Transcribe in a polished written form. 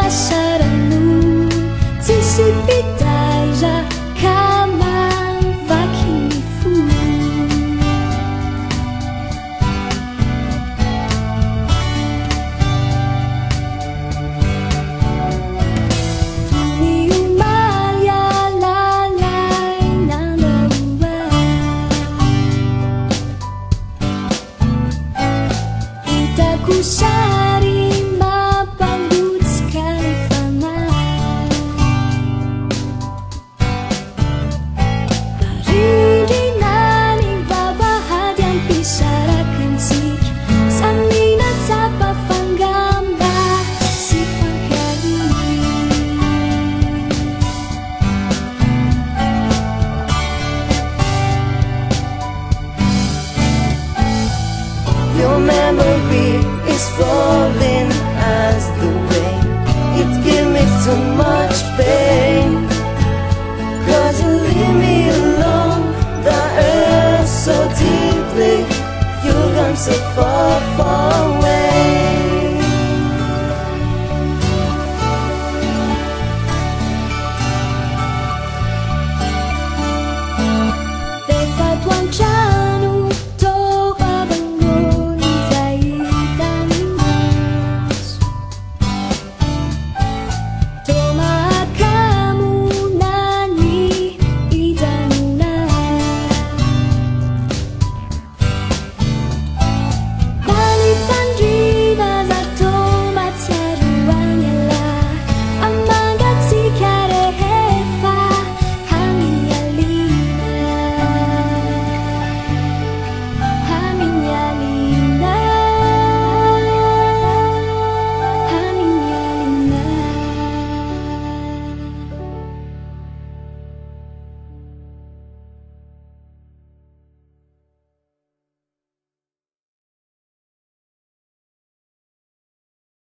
penasaranmu Tsisy pitahira Your memory is falling as the rain. It gives me too much pain, 'cause you leave me alone. The earth so deeply. You gone so far, far away.